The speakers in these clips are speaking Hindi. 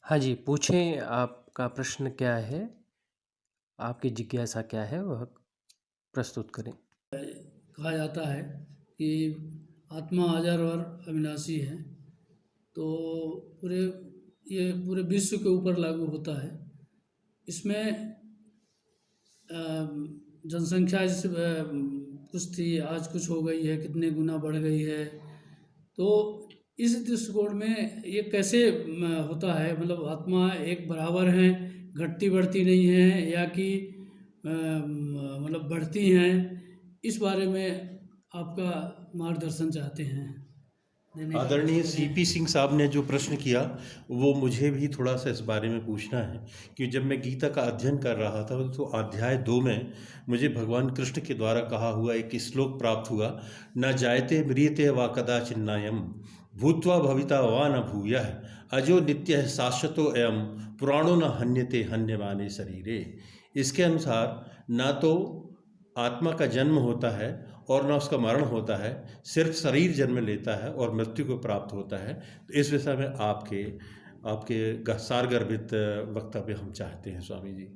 हाँ जी, पूछें आपका प्रश्न क्या है? आपकी जिज्ञासा क्या है वह प्रस्तुत करें। कहा जाता है कि आत्मा अजर और अविनाशी है। तो पूरे ये पूरे विश्व के ऊपर लागू होता है। इसमें जनसंख्या जैसे कुछ थी, आज कुछ हो गई है, कितने गुना बढ़ गई है। तो इस दृष्टिकोण में ये कैसे होता है, मतलब आत्मा एक बराबर हैं, घटती बढ़ती नहीं है, या कि मतलब बढ़ती हैं। इस बारे में आपका मार्गदर्शन चाहते हैं, देने का आदरणीय कोशिश सीपी करें। सिंह साहब ने जो प्रश्न किया वो मुझे भी थोड़ा सा इस बारे में पूछना है कि जब मैं गीता का अध्ययन कर रहा था तो अध्याय 2 में मुझे भगवान कृष्ण के द्वारा कहा हुआ एक श्लोक प्राप्त हुआ, न जायते म्रियते वा कदाचिन्नायम भूत्वा भविता वा न भूयः अजो नित्यः शाश्वतो अयम पुराणो न हन्यते हन्यमाने शरीरे। इसके अनुसार ना तो आत्मा का जन्म होता है और ना उसका मरण होता है, सिर्फ शरीर जन्म लेता है और मृत्यु को प्राप्त होता है। तो इस विषय में आपके आपके सारगर्भित वक्तव्य हम चाहते हैं स्वामी जी।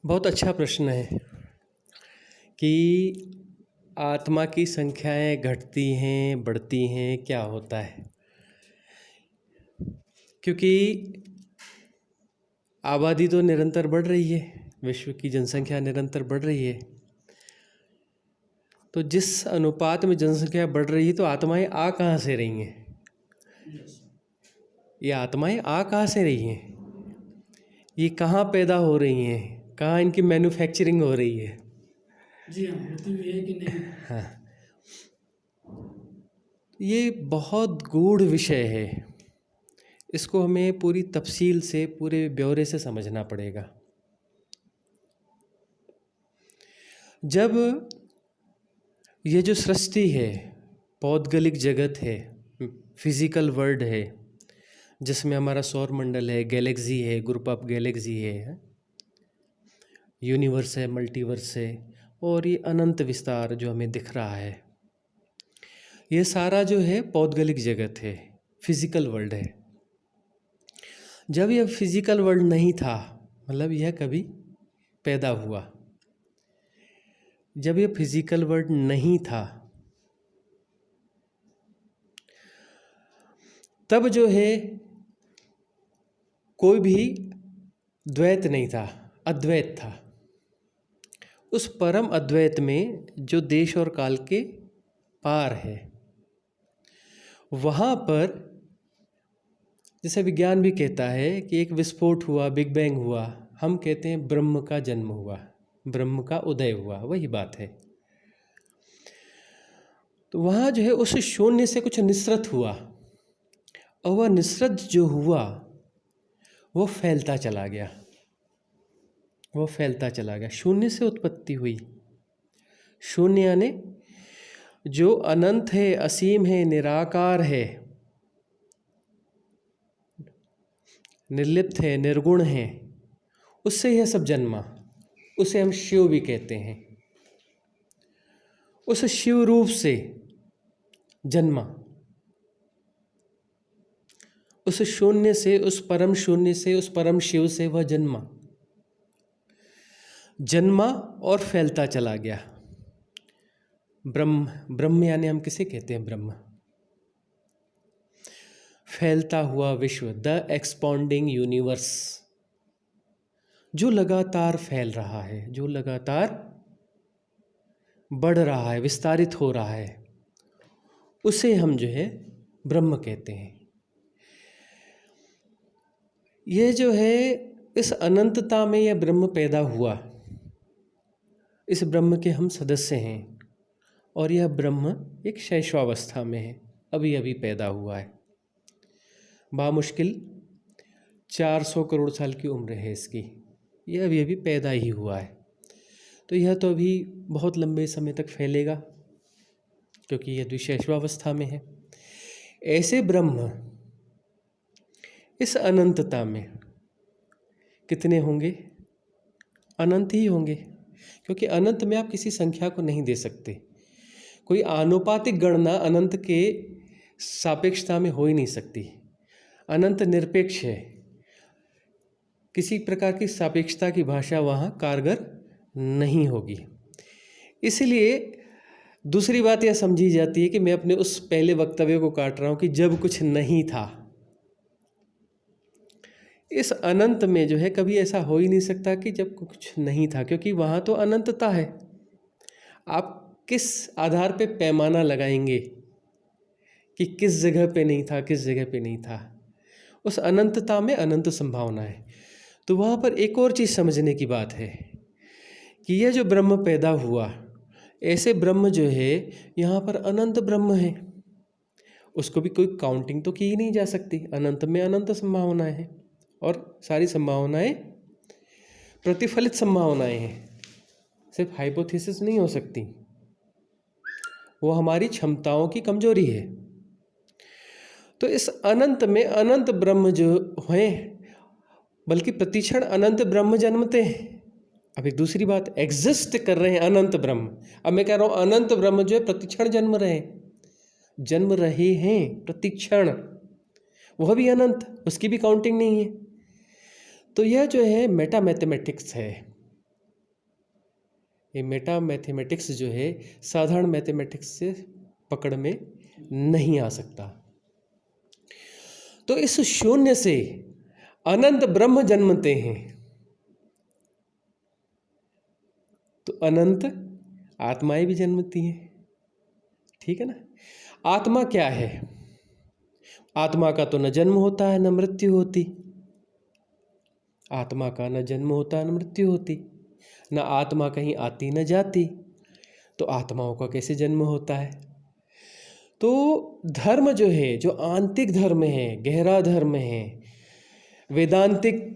बहुत अच्छा प्रश्न है कि आत्मा की संख्याएँ घटती हैं, बढ़ती हैं, क्या होता है? क्योंकि आबादी तो निरंतर बढ़ रही है, विश्व की जनसंख्या निरंतर बढ़ रही है। तो जिस अनुपात में जनसंख्या बढ़ रही है तो आत्माएँ आ कहाँ से रही हैं? ये आत्माएँ आ कहाँ से रही हैं? ये कहाँ पैदा हो रही हैं? कहाँ इनकी मैन्युफैक्चरिंग हो रही है? जी हाँ, होती भी है कि नहीं। हाँ, ये बहुत गूढ़ विषय है। इसको हमें पूरी तफसील से, पूरे ब्यौरे से समझना पड़ेगा। जब ये जो सृष्टि है, पौद्गलिक जगत है, फिजिकल वर्ल्ड है, जिसमें हमारा सौर मंडल है, गैलेक्सी है, ग्रुप ऑफ गैलेक्सी है, यूनिवर्स है, मल्टीवर्स है, और ये अनंत विस्तार जो हमें दिख रहा है, ये सारा जो है पौद्गलिक जगत है, फिजिकल वर्ल्ड है। जब यह फिजिकल वर्ल्ड नहीं था, मतलब यह कभी पैदा हुआ, जब यह फिजिकल वर्ल्ड नहीं था, तब जो है कोई भी द्वैत नहीं था, अद्वैत था। उस परम अद्वैत में जो देश और काल के पार है, वहाँ पर जैसे विज्ञान भी कहता है कि एक विस्फोट हुआ, बिग बैंग हुआ, हम कहते हैं ब्रह्म का जन्म हुआ, ब्रह्म का उदय हुआ, वही बात है। तो वहाँ जो है उस शून्य से कुछ निसृत हुआ, और वह निसृत जो हुआ वो फैलता चला गया, वो फैलता चला गया। शून्य से उत्पत्ति हुई। शून्य यानी जो अनंत है, असीम है, निराकार है, निर्लिप्त है, निर्गुण है, उससे यह सब जन्मा। उसे हम शिव भी कहते हैं। उस शिव रूप से जन्मा, उस शून्य से, उस परम शून्य से, उस परम शिव से वह जन्मा, जन्मा और फैलता चला गया। ब्रह्म, ब्रह्म यानी हम किसे कहते हैं? ब्रह्म, फैलता हुआ विश्व, द एक्सपांडिंग यूनिवर्स, जो लगातार फैल रहा है, जो लगातार बढ़ रहा है, विस्तारित हो रहा है, उसे हम जो है ब्रह्म कहते हैं। यह जो है इस अनंतता में यह ब्रह्म पैदा हुआ, इस ब्रह्म के हम सदस्य हैं, और यह ब्रह्म एक शैशवावस्था में है, अभी अभी पैदा हुआ है। बामुश्किल 400 करोड़ साल की उम्र है इसकी, यह अभी अभी पैदा ही हुआ है। तो यह तो अभी बहुत लंबे समय तक फैलेगा, क्योंकि यह द्विशैशवावस्था में है। ऐसे ब्रह्म इस अनंतता में कितने होंगे? अनंत ही होंगे, क्योंकि अनंत में आप किसी संख्या को नहीं दे सकते। कोई आनुपातिक गणना अनंत के सापेक्षता में हो ही नहीं सकती। अनंत निरपेक्ष है, किसी प्रकार की सापेक्षता की भाषा वहाँ कारगर नहीं होगी। इसलिए दूसरी बात यह समझी जाती है कि मैं अपने उस पहले वक्तव्य को काट रहा हूँ कि जब कुछ नहीं था। इस अनंत में जो है कभी ऐसा हो ही नहीं सकता कि जब कुछ नहीं था, क्योंकि वहाँ तो अनंतता है। आप किस आधार पे पैमाना लगाएंगे कि किस जगह पे नहीं था, किस जगह पे नहीं था? उस अनंतता में अनंत संभावना है। तो वहाँ पर एक और चीज़ समझने की बात है कि यह जो ब्रह्म पैदा हुआ, ऐसे ब्रह्म जो है यहाँ पर अनंत ब्रह्म है, उसको भी कोई काउंटिंग तो की ही नहीं जा सकती। अनंत में अनंत संभावनाएं हैं और सारी संभावनाएं प्रतिफलित संभावनाएं हैं, सिर्फ हाइपोथेसिस नहीं हो सकती। वो हमारी क्षमताओं की कमजोरी है। तो इस अनंत में अनंत ब्रह्म जो हैं, बल्कि प्रतिक्षण अनंत ब्रह्म जन्मते हैं। अब एक दूसरी बात, एग्जिस्ट कर रहे हैं अनंत ब्रह्म। अब मैं कह रहा हूँ अनंत ब्रह्म जो है प्रतिक्षण जन्म रहे हैं प्रतिक्षण, वह भी अनंत, उसकी भी काउंटिंग नहीं है। तो यह जो है मेटा मैथमेटिक्स है। ये मेटा मैथमेटिक्स जो है साधारण मैथमेटिक्स से पकड़ में नहीं आ सकता। तो इस शून्य से अनंत ब्रह्म जन्मते हैं। तो अनंत आत्माएं भी जन्मती हैं, ठीक है ना। आत्मा क्या है? आत्मा का तो न जन्म होता है न मृत्यु होती। आत्मा का न जन्म होता है न मृत्यु होती, न आत्मा कहीं आती न जाती। तो आत्माओं का कैसे जन्म होता है? तो धर्म जो है, जो आंतरिक धर्म है, गहरा धर्म है, वेदांतिक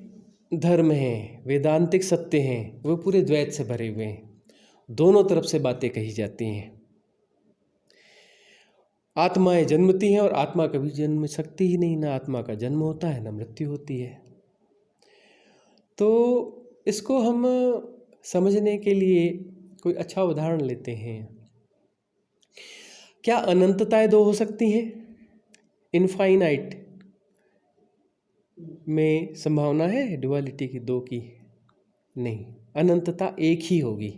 धर्म है, वेदांतिक सत्य हैं, वो पूरे द्वैत से भरे हुए हैं। दोनों तरफ से बातें कही जाती हैं। आत्माएं जन्मती हैं और आत्मा कभी जन्म सकती ही नहीं, ना आत्मा का जन्म होता है ना मृत्यु होती है। तो इसको हम समझने के लिए कोई अच्छा उदाहरण लेते हैं। क्या अनंतताएं दो हो सकती हैं? इनफाइनाइट में संभावना है ड्युअलिटी की दो की? नहीं, अनंतता एक ही होगी।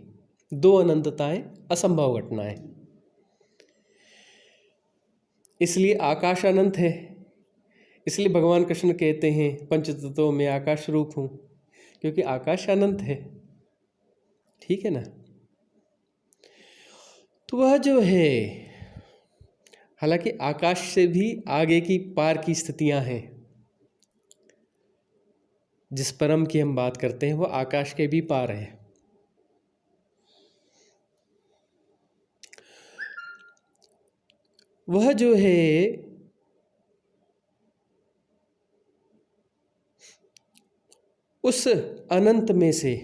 दो अनंतताएं असंभव घटना है। इसलिए आकाश अनंत है। इसलिए भगवान कृष्ण कहते हैं पंचतत्वों में आकाश रूप हूँ, क्योंकि आकाश अनंत है, ठीक है ना। तो वह जो है, हालांकि आकाश से भी आगे की पार की स्थितियां हैं। जिस परम की हम बात करते हैं वो आकाश के भी पार है। वह जो है उस अनंत में से,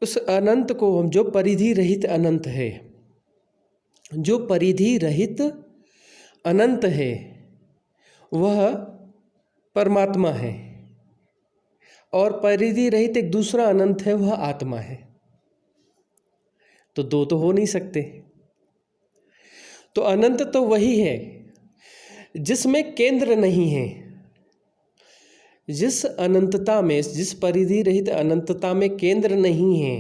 उस अनंत को हम, जो परिधि रहित अनंत है, जो परिधि रहित अनंत है, वह परमात्मा है। और परिधि रहित एक दूसरा अनंत है, वह आत्मा है। तो दो तो हो नहीं सकते। तो अनंत तो वही है जिसमें केंद्र नहीं है। जिस अनंतता में, जिस परिधि रहित अनंतता में केंद्र नहीं है,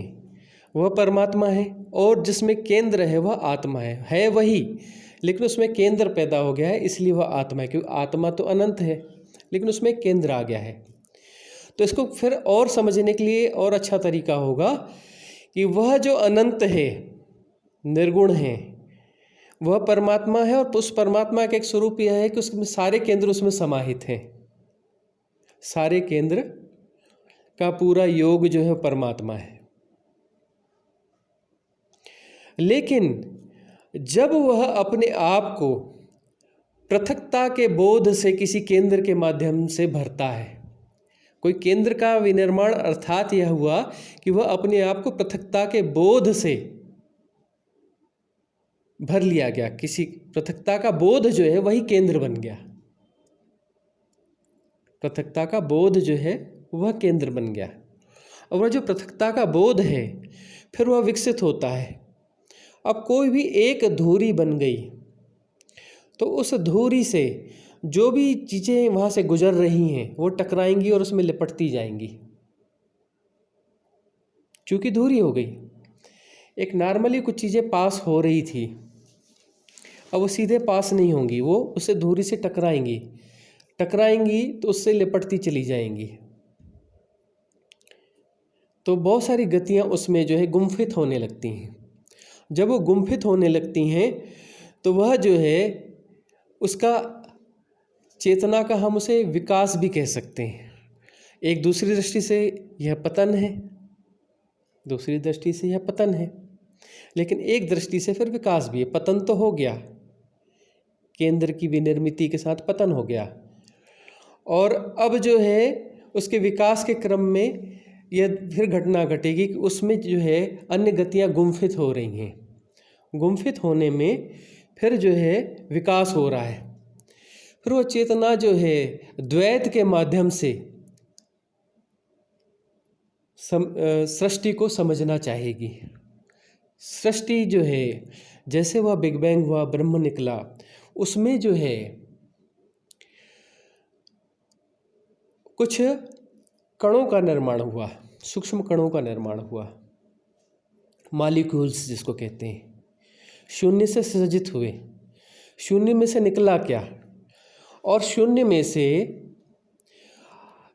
वह परमात्मा है। और जिसमें केंद्र है वह आत्मा है वही, लेकिन उसमें केंद्र पैदा हो गया है, इसलिए वह आत्मा है। क्योंकि आत्मा तो अनंत है लेकिन उसमें केंद्र आ गया है। तो इसको फिर और समझने के लिए और अच्छा तरीका होगा कि वह जो अनंत है, निर्गुण है, वह परमात्मा है। और उस परमात्मा का एक स्वरूप यह है कि उसमें सारे केंद्र उसमें समाहित हैं। सारे केंद्र का पूरा योग जो है परमात्मा है। लेकिन जब वह अपने आप को पृथकता के बोध से किसी केंद्र के माध्यम से भरता है, कोई केंद्र का विनिर्माण अर्थात यह हुआ कि वह अपने आप को पृथकता के बोध से भर लिया गया। किसी पृथकता का बोध जो है वही केंद्र बन गया। पृथकता का बोध जो है वह केंद्र बन गया। और वह जो पृथकता का बोध है फिर वह विकसित होता है। अब कोई भी एक धुरी बन गई तो उस धुरी से जो भी चीज़ें वहाँ से गुजर रही हैं वो टकराएंगी और उसमें लिपटती जाएंगी, क्योंकि धुरी हो गई। एक नॉर्मली कुछ चीज़ें पास हो रही थी, अब वो सीधे पास नहीं होंगी, वो उससे धुरी से टकराएंगी तो उससे लिपटती चली जाएंगी। तो बहुत सारी गतियाँ उसमें जो है गुम्फित होने लगती हैं। जब वो गुम्फित होने लगती हैं तो वह जो है उसका चेतना का हम उसे विकास भी कह सकते हैं। एक दूसरी दृष्टि से यह पतन है, दूसरी दृष्टि से यह पतन है, लेकिन एक दृष्टि से फिर विकास भी है। पतन तो हो गया, केंद्र की विनिर्मिति के साथ पतन हो गया, और अब जो है उसके विकास के क्रम में यह फिर घटना घटेगी कि उसमें जो है अन्य गतियाँ गुम्फित हो रही हैं। गुम्फित होने में फिर जो है विकास हो रहा है। फिर वो चेतना जो है द्वैत के माध्यम से सृष्टि को समझना चाहेगी। सृष्टि जो है जैसे वह बिग बैंग हुआ, ब्रह्म निकला, उसमें जो है कुछ कणों का निर्माण हुआ, सूक्ष्म कणों का निर्माण हुआ, मॉलिक्यूल्स जिसको कहते हैं। शून्य से सृजित हुए, शून्य में से निकला क्या, और शून्य में से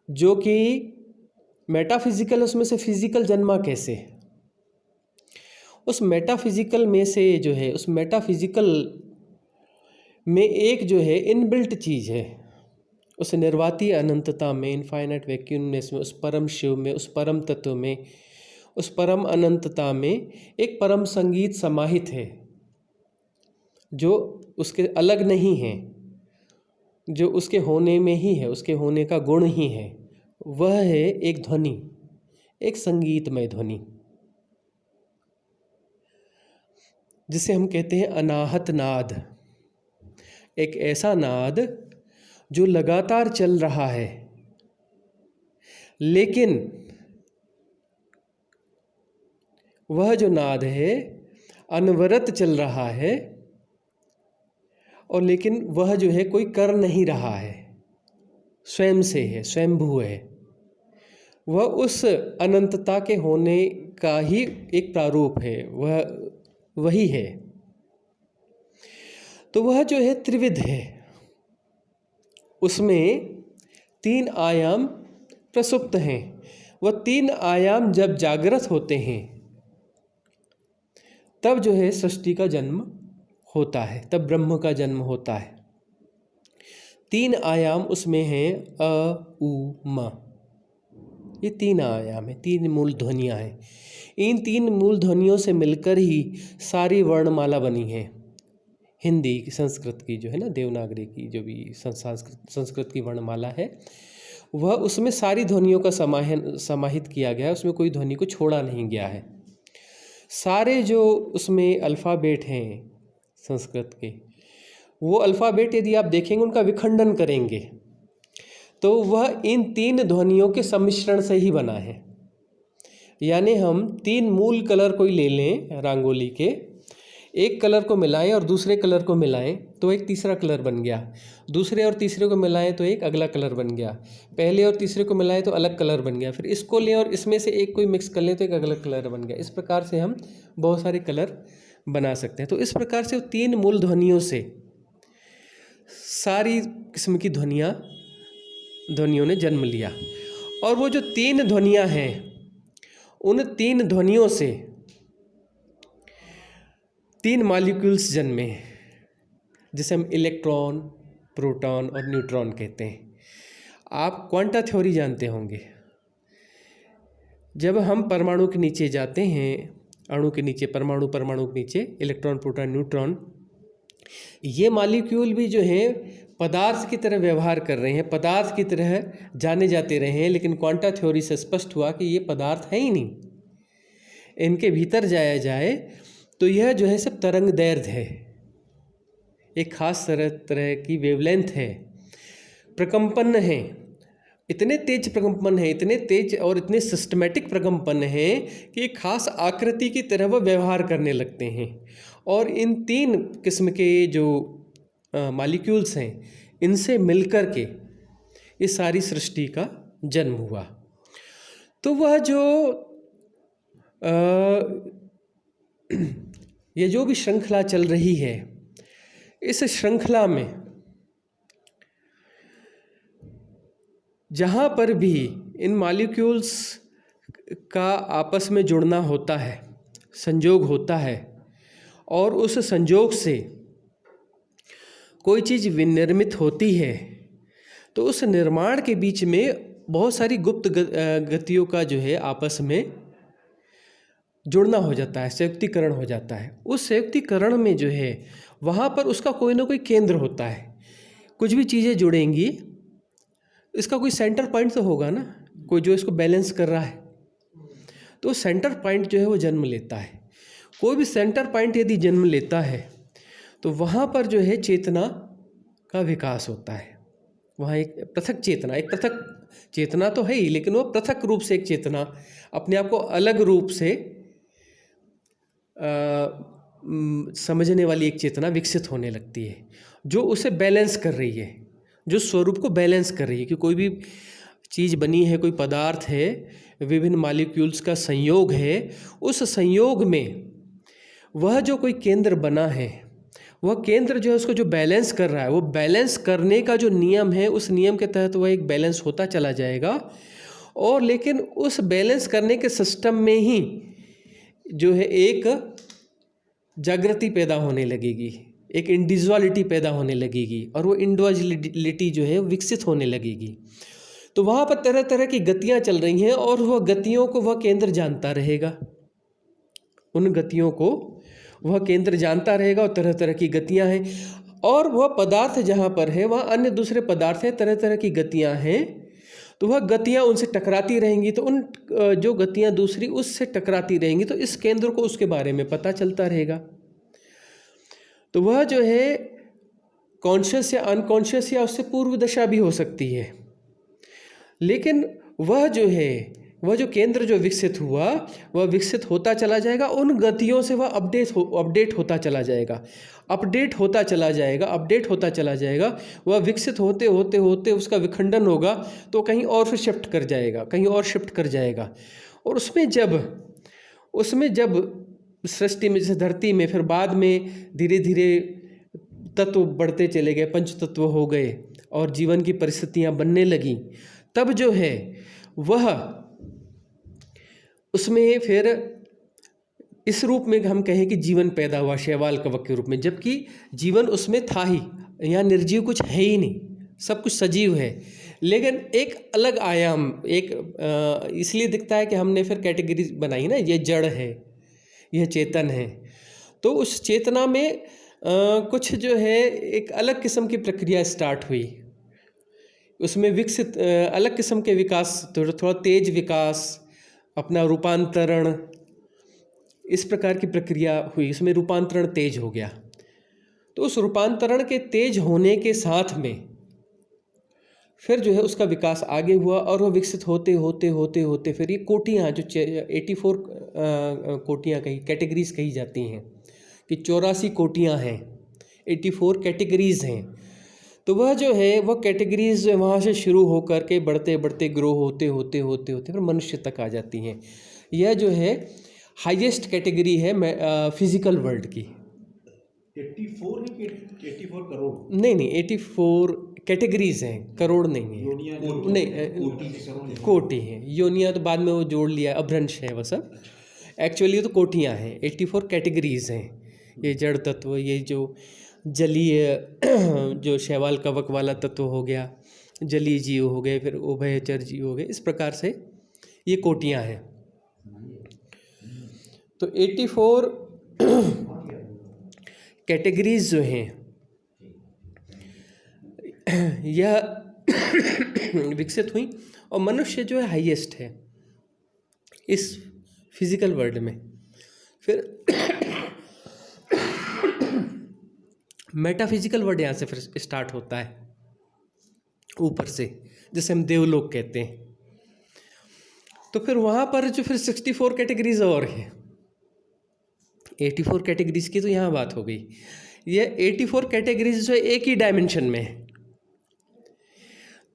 जो कि मेटाफिजिकल, उसमें से फिजिकल जन्मा कैसे। उस मेटाफिजिकल में से जो है, उस मेटाफिजिकल में एक जो है इनबिल्ट चीज़ है, उस निर्वातीय अनंतता में, इनफाइनाइट वैक्यूमनेस में, उस परम शिव में, उस परम तत्व में, उस परम अनंतता में एक परम संगीत समाहित है जो उसके अलग नहीं है, जो उसके होने में ही है, उसके होने का गुण ही है। वह है एक ध्वनि, एक संगीतमय ध्वनि, जिसे हम कहते हैं अनाहत नाद। एक ऐसा नाद जो लगातार चल रहा है, लेकिन वह जो नाद है अनवरत चल रहा है, और लेकिन वह जो है कोई कर नहीं रहा है, स्वयं से है, स्वयंभू है। वह उस अनंतता के होने का ही एक प्रारूप है, वह वही है। तो वह जो है त्रिविध है, उसमें 3 आयाम प्रसुप्त हैं। वह 3 आयाम जब जागृत होते हैं तब जो है सृष्टि का जन्म होता है, तब ब्रह्म का जन्म होता है। 3 आयाम उसमें हैं अ, उ, म। ये 3 आयाम है, 3 मूल ध्वनियाँ हैं। इन 3 मूल ध्वनियों से मिलकर ही सारी वर्णमाला बनी है। हिंदी की, संस्कृत की जो है ना, देवनागरी की जो भी संस्कृत की वर्णमाला है, वह उसमें सारी ध्वनियों का समाहित किया गया है, उसमें कोई ध्वनि को छोड़ा नहीं गया है। सारे जो उसमें अल्फ़ाबेट हैं संस्कृत के, वो अल्फ़ाबेट यदि आप देखेंगे, उनका विखंडन करेंगे तो वह इन 3 ध्वनियों के सम्मिश्रण से ही बना है। यानी हम 3 मूल कलर कोई ले लें रंगोली के, एक कलर को मिलाएं और दूसरे कलर को मिलाएं तो एक तीसरा कलर बन गया, दूसरे और तीसरे को मिलाएं तो एक अगला कलर बन गया, पहले और तीसरे को मिलाएं तो अलग कलर बन गया, फिर इसको लें और इसमें से एक कोई मिक्स कर लें तो एक अगला कलर बन गया। इस प्रकार से हम बहुत सारे कलर बना सकते हैं। तो इस प्रकार से 3 मूल ध्वनियों से सारी किस्म की ध्वनियों ने जन्म लिया, और वो जो 3 ध्वनियाँ हैं, उन 3 ध्वनियों से 3 मॉलिक्यूल्स जन्मे, जिसे हम इलेक्ट्रॉन, प्रोटॉन और न्यूट्रॉन कहते हैं। आप क्वांटा थ्योरी जानते होंगे। जब हम परमाणु के नीचे जाते हैं, अणु के नीचे, परमाणु के नीचे, इलेक्ट्रॉन, प्रोटॉन, न्यूट्रॉन, ये मॉलिक्यूल भी जो है पदार्थ की तरह व्यवहार कर रहे हैं, पदार्थ की तरह जाने जाते रहे हैं, लेकिन क्वांटा थ्योरी से स्पष्ट हुआ कि ये पदार्थ है ही नहीं। इनके भीतर जाया जाए तो यह जो है सब तरंग दैर्ध्य है, एक खास तरह की वेवलेंथ है, प्रकंपन है, इतने तेज प्रकंपन हैं, इतने तेज और इतने सिस्टमेटिक प्रकंपन हैं कि एक खास आकृति की तरह वह व्यवहार करने लगते हैं। और इन 3 किस्म के जो मॉलिक्यूल्स हैं, इनसे मिलकर के इस सारी सृष्टि का जन्म हुआ। तो वह जो ये जो भी श्रृंखला चल रही है, इस श्रृंखला में जहाँ पर भी इन मॉलिक्यूल्स का आपस में जुड़ना होता है, संयोग होता है, और उस संयोग से कोई चीज़ विनिर्मित होती है, तो उस निर्माण के बीच में बहुत सारी गुप्त गतियों का जो है आपस में जुड़ना हो जाता है, संयुक्तिकरण हो जाता है। उस संयुक्तिकरण में जो है वहाँ पर उसका कोई ना कोई केंद्र होता है। कुछ भी चीज़ें जुड़ेंगी, इसका कोई सेंटर पॉइंट तो होगा ना, कोई जो इसको बैलेंस कर रहा है। तो सेंटर पॉइंट जो है वो जन्म लेता है। कोई भी सेंटर पॉइंट यदि जन्म लेता है तो वहाँ पर जो है चेतना का विकास होता है। वहाँ एक पृथक चेतना तो है ही, लेकिन वो पृथक रूप से एक चेतना, अपने आप को अलग रूप से समझने वाली एक चेतना विकसित होने लगती है, जो उसे बैलेंस कर रही है, जो स्वरूप को बैलेंस कर रही है। कि कोई भी चीज़ बनी है, कोई पदार्थ है, विभिन्न मॉलिक्यूल्स का संयोग है, उस संयोग में वह जो कोई केंद्र बना है, वह केंद्र जो है उसको जो बैलेंस कर रहा है, वो बैलेंस करने का जो नियम है, उस नियम के तहत वह एक बैलेंस होता चला जाएगा। और लेकिन उस बैलेंस करने के सिस्टम में ही जो है एक जागृति पैदा होने लगेगी, एक इंडिविजुअलिटी पैदा होने लगेगी, और वो इंडिविजुअलिटी जो है विकसित होने लगेगी। तो वहाँ पर तरह तरह की गतियाँ चल रही हैं, और वह गतियों को वह केंद्र जानता रहेगा, उन गतियों को वह केंद्र जानता रहेगा। और तरह तरह की गतियाँ हैं, और वह पदार्थ जहाँ पर है वहाँ अन्य दूसरे पदार्थ हैं, तरह तरह की गतियाँ हैं। तो वह गतियाँ उनसे टकराती रहेंगी, तो उन जो गतियाँ दूसरी उससे टकराती रहेंगी, तो इस केंद्र को उसके बारे में पता चलता रहेगा। तो वह जो है कॉन्शियस या अनकॉन्शियस या उससे पूर्व दशा भी हो सकती है, लेकिन वह जो है, वह जो केंद्र जो विकसित हुआ, वह विकसित होता चला जाएगा। उन गतियों से वह अपडेट होता चला जाएगा, अपडेट होता चला जाएगा। वह विकसित होते होते होते उसका विखंडन होगा, तो कहीं और फिर शिफ्ट कर जाएगा, और उसमें जब सृष्टि में, जैसे धरती में, फिर बाद में धीरे धीरे तत्व बढ़ते चले गए, पंच तत्व हो गए, और जीवन की परिस्थितियाँ बनने लगीं, तब जो है वह उसमें फिर इस रूप में हम कहें कि जीवन पैदा हुआ, शैवाल कवक के रूप में, जबकि जीवन उसमें था ही, यहाँ निर्जीव कुछ है ही नहीं, सब कुछ सजीव है। लेकिन एक अलग आयाम, इसलिए दिखता है कि हमने फिर कैटेगरी बनाई ना, ये जड़ है, यह चेतन है। तो उस चेतना में कुछ जो है एक अलग किस्म की प्रक्रिया स्टार्ट हुई, उसमें विकसित अलग किस्म के विकास, थोड़ा तेज विकास, अपना रूपांतरण, इस प्रकार की प्रक्रिया हुई, इसमें रूपांतरण तेज हो गया। तो उस रूपांतरण के तेज होने के साथ में फिर जो है उसका विकास आगे हुआ, और वह विकसित होते होते होते होते फिर ये कोटियाँ, जो 84 कोटियाँ कैटेगरीज कही जाती हैं, कि 84 कोटियाँ हैं, 84 कैटेगरीज हैं। तो वह जो है वह कैटेगरीज वहाँ से शुरू होकर के बढ़ते बढ़ते ग्रो होते होते होते होते फिर मनुष्य तक आ जाती हैं। यह जो है हाईएस्ट कैटेगरी है फिजिकल वर्ल्ड की। 84 है कि 84 करोड़? नहीं, 84 कैटेगरीज हैं, करोड़ नहीं है। नहीं, कोटि हैं। योनिया तो बाद में वो जोड़ लिया, अभ्रंश है वह सब। एक्चुअली तो कोटियाँ हैं, 84 कैटेगरीज हैं। ये जड़ तत्व, ये जो जलीय जो शैवाल कवक वाला तत्व हो गया, जलीय जीव हो गए, फिर उभयचर जीव हो गए, इस प्रकार से ये कोटियाँ हैं। तो 84 कैटेगरीज जो हैं यह विकसित हुई, और मनुष्य जो है हाईएस्ट है इस फिजिकल वर्ल्ड में। फिर मेटाफिजिकल वर्ल्ड यहाँ से फिर स्टार्ट होता है, ऊपर से, जिसे हम देवलोक कहते हैं। तो फिर वहाँ पर जो फिर 64 कैटेगरीज और हैं, 84 कैटेगरीज की तो यहाँ बात हो गई। ये 84 कैटेगरीज जो एक ही डायमेंशन में है।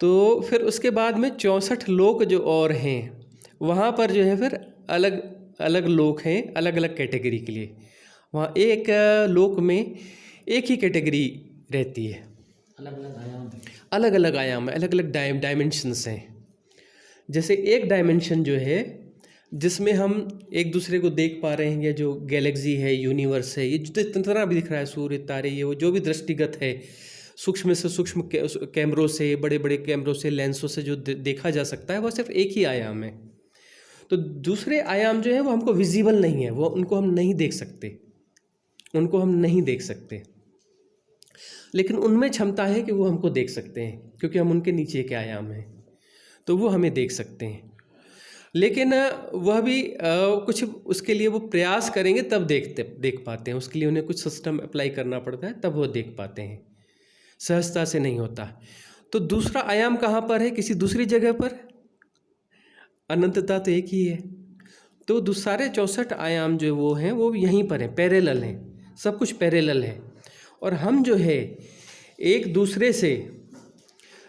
तो फिर उसके बाद में 64 लोक जो और हैं, वहाँ पर जो है फिर अलग अलग लोक हैं, अलग अलग कैटेगरी के लिए। वहाँ एक लोक में एक ही कैटेगरी रहती है, अलग अलग आयाम है। अलग अलग आयाम है, अलग अलग डायमेंशंस हैं। जैसे एक डायमेंशन जो है जिसमें हम एक दूसरे को देख पा रहे हैं, या जो गैलेक्सी है, यूनिवर्स है, ये जितना भी दिख रहा है, सूर्य, तारे, ये वो जो भी दृष्टिगत है, सूक्ष्म से सूक्ष्म कैमरों से, बड़े बड़े कैमरों से, लेंसों से जो देखा जा सकता है, वो सिर्फ एक ही आयाम है। तो दूसरे आयाम जो है वो हमको विजिबल नहीं है, वो उनको हम नहीं देख सकते, उनको हम नहीं देख सकते। लेकिन उनमें क्षमता है कि वो हमको देख सकते हैं, क्योंकि हम उनके नीचे के आयाम हैं, तो वो हमें देख सकते हैं। लेकिन वह भी कुछ उसके लिए वो प्रयास करेंगे तब देख पाते हैं। उसके लिए उन्हें कुछ सिस्टम अप्लाई करना पड़ता है, तब वो देख पाते हैं, सहजता से नहीं होता। तो दूसरा आयाम कहाँ पर है? किसी दूसरी जगह पर। अनंतता तो एक ही है। तो सारे 64 आयाम जो वो हैं वो यहीं पर हैं, पैरेलल हैं, सब कुछ पैरेलल है। और हम जो है एक दूसरे से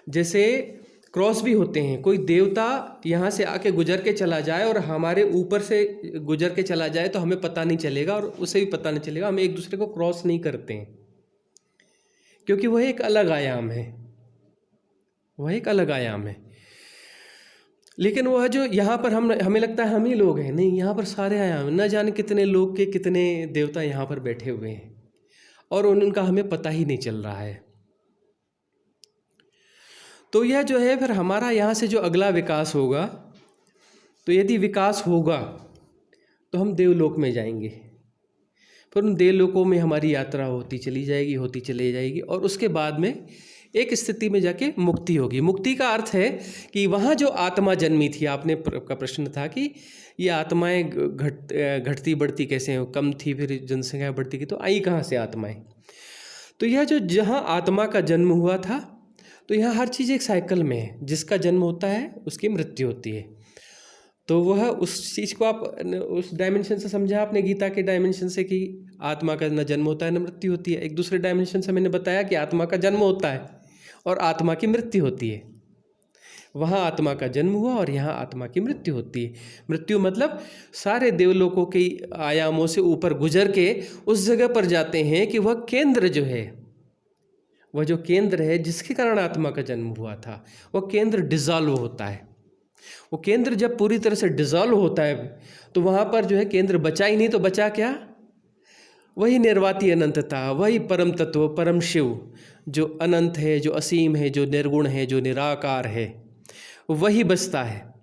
जैसे क्रॉस भी होते हैं। कोई देवता यहाँ से आके गुजर के चला जाए और हमारे ऊपर से गुजर के चला जाए तो हमें पता नहीं चलेगा, और उसे भी पता नहीं चलेगा। हम एक दूसरे को क्रॉस नहीं करते हैं, क्योंकि वह एक अलग आयाम है, वह एक अलग आयाम है। लेकिन वह जो यहाँ पर हमें लगता है हम ही लोग हैं, नहीं, यहाँ पर सारे आयाम, न जाने कितने लोग के कितने देवता यहाँ पर बैठे हुए हैं, और उनका हमें पता ही नहीं चल रहा है। तो यह जो है फिर हमारा यहाँ से जो अगला विकास होगा, तो यदि विकास होगा तो हम देवलोक में जाएंगे। फिर उन देवलोकों में हमारी यात्रा होती चली जाएगी, और उसके बाद में एक स्थिति में जाके मुक्ति होगी। मुक्ति का अर्थ है कि वहाँ जो आत्मा जन्मी थी, आपने का प्रश्न था कि ये आत्माएं घटती बढ़ती कैसे हैं, कम थी फिर जनसंख्या बढ़ती की, तो आई कहाँ से आत्माएं? तो यह जो जहाँ आत्मा का जन्म हुआ था, तो यहाँ हर चीज़ एक साइकिल में है। जिसका जन्म होता है उसकी मृत्यु होती है। तो वह उस चीज़ को आप उस डायमेंशन से समझा आपने, गीता के डायमेंशन से, कि आत्मा का न जन्म होता है न मृत्यु होती है। एक दूसरे डायमेंशन से मैंने बताया कि आत्मा का जन्म होता है और आत्मा की मृत्यु होती है। वहाँ आत्मा का जन्म हुआ और यहाँ आत्मा की मृत्यु होती है। मृत्यु मतलब सारे देवलोकों के आयामों से ऊपर गुजर के उस जगह पर जाते हैं कि वह केंद्र जो है, वह जो केंद्र है जिसके कारण आत्मा का जन्म हुआ था, वह केंद्र डिज़ॉल्व होता है। वो केंद्र जब पूरी तरह से डिज़ॉल्व होता है तो वहाँ पर जो है केंद्र बचा ही नहीं, तो बचा क्या? वही निर्वाती अनंतता, वही परम तत्व, परम शिव, जो अनंत है, जो असीम है, जो निर्गुण है, जो निराकार है, वही बचता है।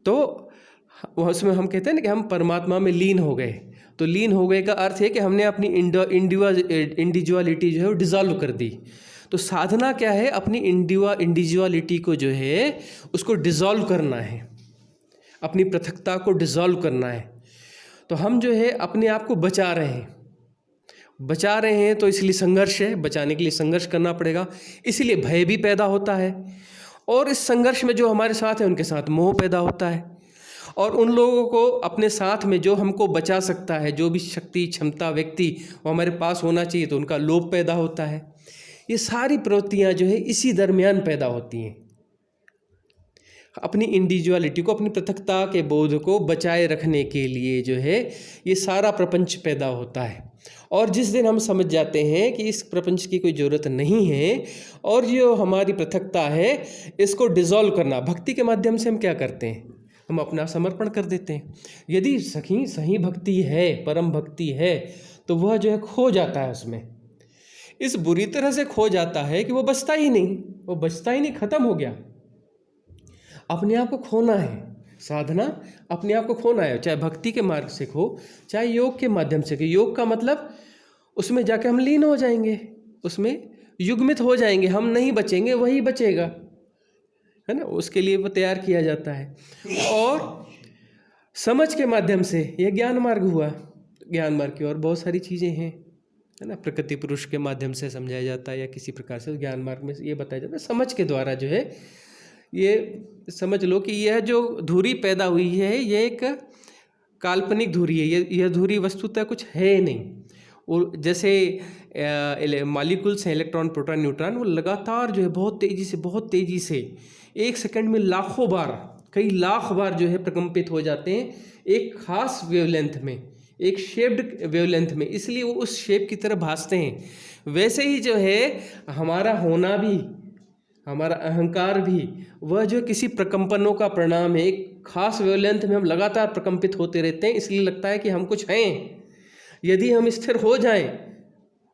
तो उसमें हम कहते हैं ना कि हम परमात्मा में लीन हो गए। तो लीन हो गए का अर्थ है कि हमने अपनी इंडिविजुअलिटी जो है वो डिज़ॉल्व कर दी। तो साधना क्या है? अपनी इंडिविजुअलिटी को जो है उसको डिज़ॉल्व करना है, अपनी पृथकता को डिज़ॉल्व करना है। तो हम जो है अपने आप को बचा रहे हैं, तो इसलिए संघर्ष है, बचाने के लिए संघर्ष करना पड़ेगा, इसीलिए भय भी पैदा होता है। और इस संघर्ष में जो हमारे साथ है उनके साथ मोह पैदा होता है, और उन लोगों को अपने साथ में जो हमको बचा सकता है, जो भी शक्ति, क्षमता, व्यक्ति वो हमारे पास होना चाहिए, तो उनका लोभ पैदा होता है। ये सारी प्रवृत्तियाँ जो है इसी दरमियान पैदा होती हैं। अपनी इंडिविजुअलिटी को, अपनी पृथकता के बोध को बचाए रखने के लिए जो है ये सारा प्रपंच पैदा होता है। और जिस दिन हम समझ जाते हैं कि इस प्रपंच की कोई ज़रूरत नहीं है और जो हमारी पृथकता है इसको डिज़ॉल्व करना, भक्ति के माध्यम से हम क्या करते हैं? हम अपना समर्पण कर देते हैं। यदि सही भक्ति है, परम भक्ति है, तो वह जो है खो जाता है उसमें, इस बुरी तरह से खो जाता है कि वो बचता ही नहीं, ख़त्म हो गया। अपने आप को खोना है, साधना अपने आप को खोना है, चाहे भक्ति के मार्ग से खो, चाहे योग के माध्यम से। योग का मतलब उसमें जाके हम लीन हो जाएंगे, उसमें युग्मित हो जाएंगे, हम नहीं बचेंगे, वही बचेगा, है ना। उसके लिए वो तैयार किया जाता है। और समझ के माध्यम से यह ज्ञान मार्ग हुआ। ज्ञान मार्ग की और बहुत सारी चीज़ें हैं, है ना, प्रकृति पुरुष के माध्यम से समझाया जाता है, या किसी प्रकार से ज्ञान मार्ग में ये बताया जाता है, समझ के द्वारा जो है, ये समझ लो कि यह जो धुरी पैदा हुई है ये एक काल्पनिक धुरी है, यह धुरी वस्तुतः कुछ है नहीं। और जैसे मॉलिक्यूल्स हैं, इलेक्ट्रॉन प्रोटॉन न्यूट्रॉन, वो लगातार जो है बहुत तेज़ी से 1 सेकंड में लाखों बार, कई लाख बार जो है प्रकम्पित हो जाते हैं एक खास वेवलेंथ में, एक शेप्ड वेवलेंथ में, इसलिए वो उस शेप की तरह भासते हैं। वैसे ही जो है हमारा होना भी, हमारा अहंकार भी, वह जो किसी प्रकंपनों का परिणाम है। एक खास वेवलेंथ में हम लगातार प्रकंपित होते रहते हैं, इसलिए लगता है कि हम कुछ हैं। यदि हम स्थिर हो जाएं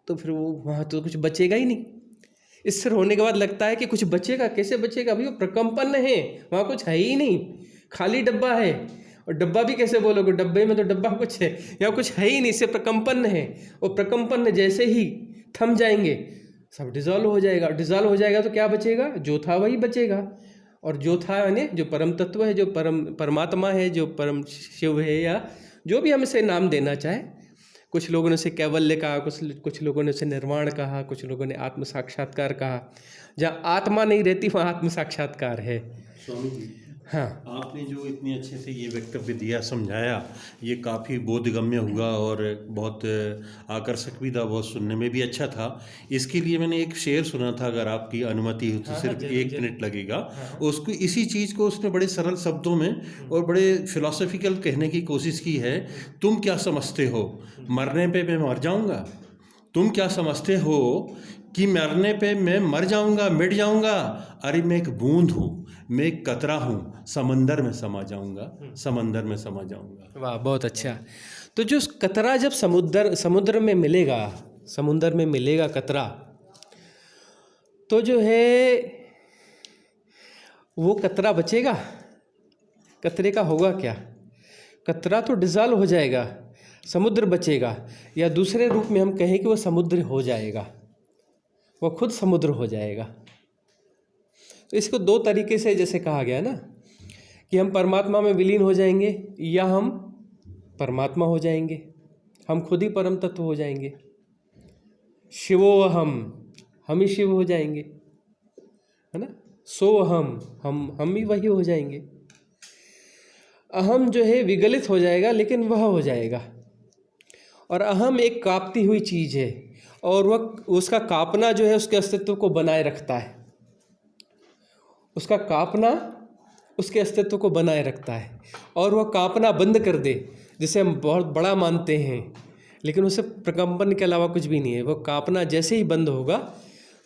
तो फिर वो वहाँ तो कुछ बचेगा ही नहीं। स्थिर होने के बाद लगता है कि कुछ बचेगा, कैसे बचेगा भाई, वो प्रकंपन है, वहाँ कुछ है ही नहीं, खाली डब्बा है। और डब्बा भी कैसे बोलोगे, डब्बे में तो डब्बा कुछ है, यहाँ कुछ है ही नहीं, इससे प्रकंपन है। और प्रकंपन जैसे ही थम जाएंगे सब डिजॉल्व हो जाएगा। डिजॉल्व हो जाएगा तो क्या बचेगा, जो था वही बचेगा। और जो था यानी जो परम तत्व है, जो परमात्मा है, जो परम शिव है, या जो भी हम इसे नाम देना चाहे। कुछ लोगों ने उसे कैवल्य कहा, कुछ लोगों ने उसे निर्वाण कहा, कुछ लोगों ने आत्म साक्षात्कार कहा। जहाँ आत्मा नहीं रहती वहाँ आत्म साक्षात्कार है। स्वामी जी, हाँ, आपने जो इतने अच्छे से ये वक्तव्य दिया, समझाया, ये काफ़ी बोधगम्य हुआ और बहुत आकर्षक भी था, बहुत सुनने में भी अच्छा था। इसके लिए मैंने एक शेर सुना था, अगर आपकी अनुमति हो तो हाँ, सिर्फ जरूर, 1 जरूर। मिनट लगेगा। हाँ। उसको इसी चीज़ को उसने बड़े सरल शब्दों में और बड़े फिलोसॉफिकल कहने की कोशिश की है। तुम क्या समझते हो, मरने पे मैं मर जाऊँगा? तुम क्या समझते हो कि मरने पे मैं मर जाऊंगा, मिट जाऊंगा? अरे मैं एक बूंद हूँ, मैं एक कतरा हूँ, समंदर में समा जाऊंगा, समंदर में समा जाऊंगा। वाह, बहुत अच्छा। तो जो कतरा जब समुद्र में मिलेगा, समुद्र में मिलेगा कतरा, तो जो है वो कतरा बचेगा? कतरे का होगा क्या? कतरा तो डिज़ॉल्व हो जाएगा, समुद्र बचेगा। या दूसरे रूप में हम कहें कि वो समुद्र हो जाएगा, वो खुद समुद्र हो जाएगा। तो इसको 2 तरीके से जैसे कहा गया ना, कि हम परमात्मा में विलीन हो जाएंगे, या हम परमात्मा हो जाएंगे, हम खुद ही परम तत्व हो जाएंगे। शिवो हम ही शिव हो जाएंगे, है ना। सो हम ही वही हो जाएंगे। अहम जो है विगलित हो जाएगा, लेकिन वह हो जाएगा। और अहम एक कांपती हुई चीज़ है, और वह उसका कांपना जो है उसके अस्तित्व को बनाए रखता है। उसका कांपना उसके अस्तित्व को बनाए रखता है। और वह कांपना बंद कर दे, जिसे हम बहुत बड़ा मानते हैं, लेकिन उसे प्रकंपन के अलावा कुछ भी नहीं है। वह कांपना जैसे ही बंद होगा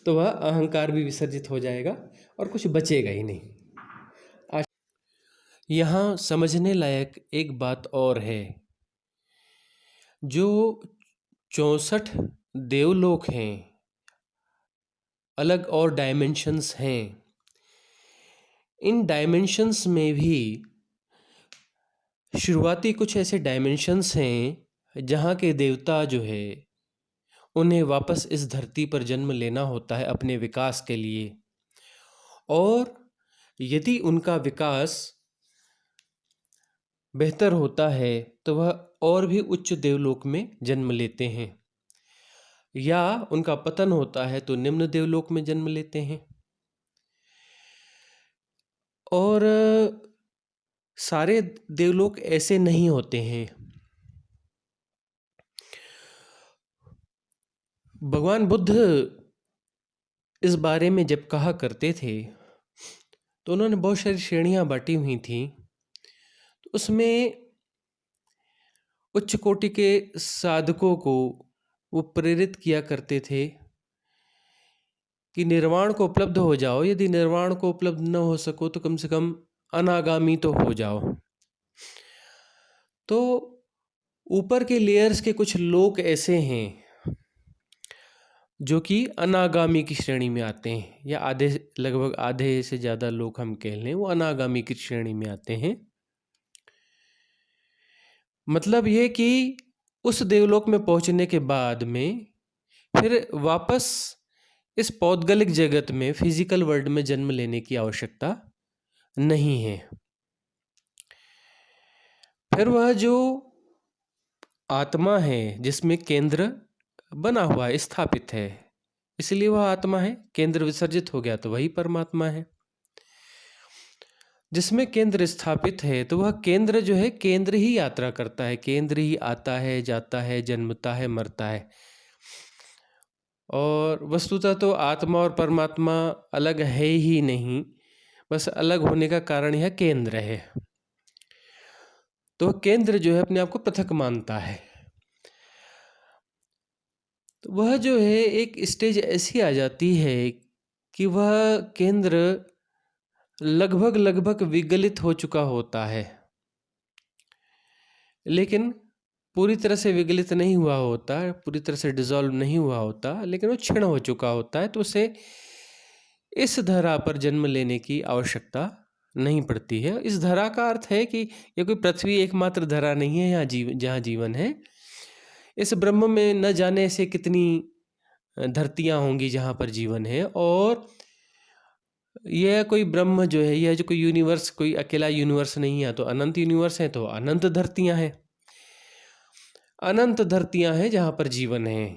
तो वह अहंकार भी विसर्जित हो जाएगा और कुछ बचेगा ही नहीं। यहाँ समझने लायक एक बात और है, जो 64 देवलोक हैं, अलग और डायमेंशंस हैं। इन डायमेंशंस में भी शुरुआती कुछ ऐसे डायमेंशंस हैं जहाँ के देवता जो है उन्हें वापस इस धरती पर जन्म लेना होता है अपने विकास के लिए। और यदि उनका विकास बेहतर होता है तो वह और भी उच्च देवलोक में जन्म लेते हैं, या उनका पतन होता है तो निम्न देवलोक में जन्म लेते हैं। और सारे देवलोक ऐसे नहीं होते हैं। भगवान बुद्ध इस बारे में जब कहा करते थे तो उन्होंने बहुत सारी श्रेणियां बांटी हुई थी। तो उसमें उच्च कोटि के साधकों को वो प्रेरित किया करते थे कि निर्वाण को उपलब्ध हो जाओ, यदि निर्वाण को उपलब्ध न हो सको तो कम से कम अनागामी तो हो जाओ। तो ऊपर के लेयर्स के कुछ लोग ऐसे हैं जो कि अनागामी की श्रेणी में आते हैं, या आधे, लगभग आधे से ज़्यादा लोग हम कह लें वो अनागामी की श्रेणी में आते हैं। मतलब ये कि उस देवलोक में पहुंचने के बाद में फिर वापस इस पौद्गलिक जगत में, फिजिकल वर्ल्ड में जन्म लेने की आवश्यकता नहीं है। फिर वह जो आत्मा है जिसमें केंद्र बना हुआ है, स्थापित है, इसलिए वह आत्मा है। केंद्र विसर्जित हो गया तो वही परमात्मा है। जिसमें केंद्र स्थापित है तो वह केंद्र जो है, केंद्र ही यात्रा करता है, केंद्र ही आता है, जाता है, जन्मता है, मरता है। और वस्तुतः तो आत्मा और परमात्मा अलग है ही नहीं, बस अलग होने का कारण यह केंद्र है। तो केंद्र जो है अपने आप को पृथक मानता है। तो वह जो है एक स्टेज ऐसी आ जाती है कि वह केंद्र लगभग लगभग विगलित हो चुका होता है, लेकिन पूरी तरह से विगलित नहीं हुआ होता, पूरी तरह से डिसॉल्व नहीं हुआ होता, लेकिन वो क्षीण हो चुका होता है। तो उसे इस धरा पर जन्म लेने की आवश्यकता नहीं पड़ती है। इस धरा का अर्थ है कि ये कोई पृथ्वी एकमात्र धरा नहीं है यहाँ जहाँ जीवन है। इस ब्रह्म में न जाने से कितनी धरतियाँ होंगी जहाँ पर जीवन है। और यह कोई ब्रह्म जो है, यह जो कोई यूनिवर्स कोई अकेला यूनिवर्स नहीं है, तो अनंत यूनिवर्स है, तो अनंत धरतियाँ हैं, अनंत धरतियाँ हैं जहाँ पर जीवन है।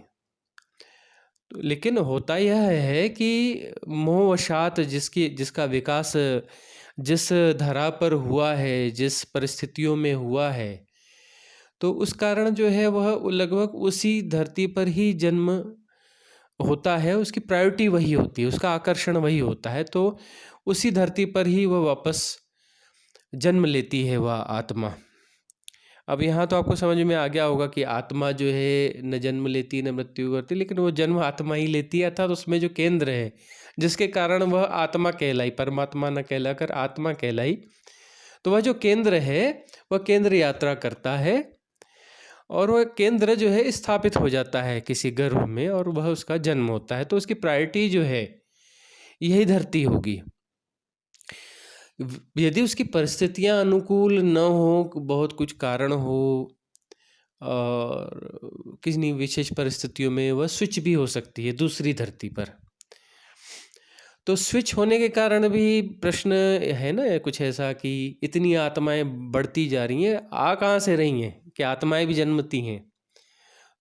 तो लेकिन होता यह है कि मोहवशात जिसका विकास जिस धरा पर हुआ है, जिस परिस्थितियों में हुआ है, तो उस कारण जो है वह लगभग उसी धरती पर ही जन्म होता है, उसकी प्रायोरिटी वही होती है, उसका आकर्षण वही होता है। तो उसी धरती पर ही वह वापस जन्म लेती है वह आत्मा। अब यहाँ तो आपको समझ में आ गया होगा कि आत्मा जो है न जन्म लेती न मृत्यु करती, लेकिन वो जन्म आत्मा ही लेती है, अर्थात उसमें जो केंद्र है जिसके कारण वह आत्मा कहलाई, परमात्मा न कहलाकर आत्मा कहलाई। तो वह जो केंद्र है वह केंद्र यात्रा करता है और वह केंद्र जो है स्थापित हो जाता है किसी गर्भ में और वह उसका जन्म होता है। तो उसकी प्रायोरिटी जो है यही धरती होगी। यदि उसकी परिस्थितियां अनुकूल न हो, बहुत कुछ कारण हो और किसी विशेष परिस्थितियों में वह स्विच भी हो सकती है दूसरी धरती पर। तो स्विच होने के कारण भी प्रश्न है ना कुछ ऐसा कि इतनी आत्माएं बढ़ती जा रही हैं, आ कहाँ से रही हैं? कि आत्माएं भी जन्मती हैं।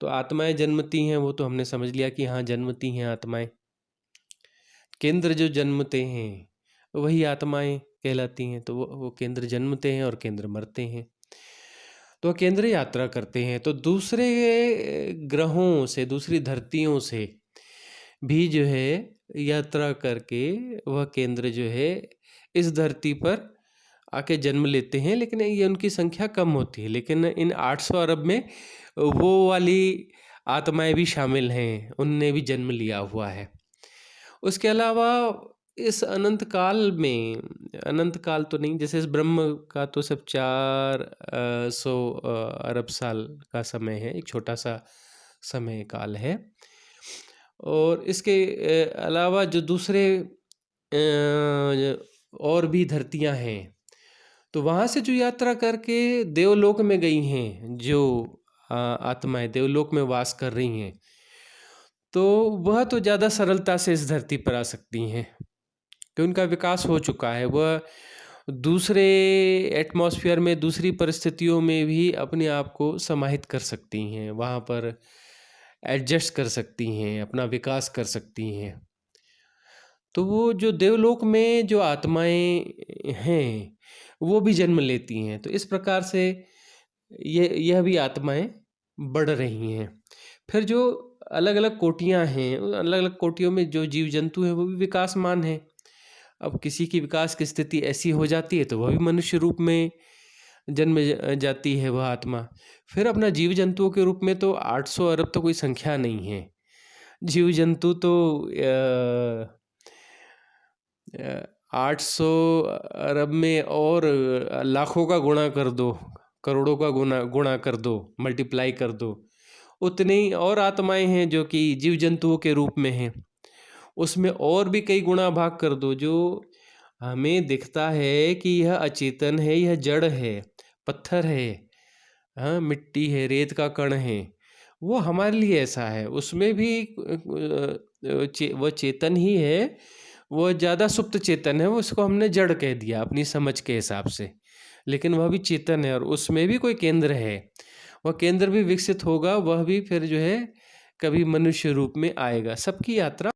तो आत्माएं जन्मती हैं वो तो हमने समझ लिया कि हाँ जन्मती हैं आत्माएं। केंद्र जो जन्मते हैं वही आत्माएं कहलाती हैं। तो वो केंद्र जन्मते हैं और केंद्र मरते हैं, तो केंद्र यात्रा करते हैं। तो दूसरे ग्रहों से, दूसरी धरतियों से भी जो है यात्रा करके वह केंद्र जो है इस धरती पर आके जन्म लेते हैं, लेकिन ये उनकी संख्या कम होती है। लेकिन इन 800 अरब में वो वाली आत्माएं भी शामिल हैं, उनने भी जन्म लिया हुआ है। उसके अलावा इस अनंत काल में, अनंत काल तो नहीं, जैसे इस ब्रह्म का तो सब 400 अरब साल का समय है, एक छोटा सा समय काल है। और इसके अलावा जो दूसरे और भी धरतियां हैं, तो वहाँ से जो यात्रा करके देवलोक में गई हैं, जो आत्माएं देवलोक में वास कर रही हैं, तो वह तो ज़्यादा सरलता से इस धरती पर आ सकती हैं कि उनका विकास हो चुका है। वह दूसरे एटमॉस्फेयर में, दूसरी परिस्थितियों में भी अपने आप को समाहित कर सकती हैं, वहाँ पर एडजस्ट कर सकती हैं, अपना विकास कर सकती हैं। तो वो जो देवलोक में जो आत्माएं हैं वो भी जन्म लेती हैं। तो इस प्रकार से यह भी आत्माएं बढ़ रही हैं। फिर जो अलग अलग कोटियां हैं, अलग अलग कोटियों में जो जीव जंतु हैं वो भी विकासमान हैं। अब किसी की विकास की स्थिति ऐसी हो जाती है तो वह भी मनुष्य रूप में जन्म जाती है वह आत्मा। फिर अपना जीव जंतुओं के रूप में तो 800 अरब तो कोई संख्या नहीं है। जीव जंतु तो 800 अरब में और लाखों का गुणा कर दो, करोड़ों का गुणा कर दो, मल्टीप्लाई कर दो, उतने ही और आत्माएं हैं जो कि जीव जंतुओं के रूप में हैं। उसमें और भी कई गुणा भाग कर दो। जो हमें दिखता है कि यह अचेतन है, यह जड़ है, पत्थर है, हाँ मिट्टी है, रेत का कण है, वो हमारे लिए ऐसा है। उसमें भी वह चेतन ही है, वह ज़्यादा सुप्त चेतन है, वो उसको हमने जड़ कह दिया अपनी समझ के हिसाब से, लेकिन वह भी चेतन है और उसमें भी कोई केंद्र है। वह केंद्र भी विकसित होगा, वह भी फिर जो है कभी मनुष्य रूप में आएगा। सबकी यात्रा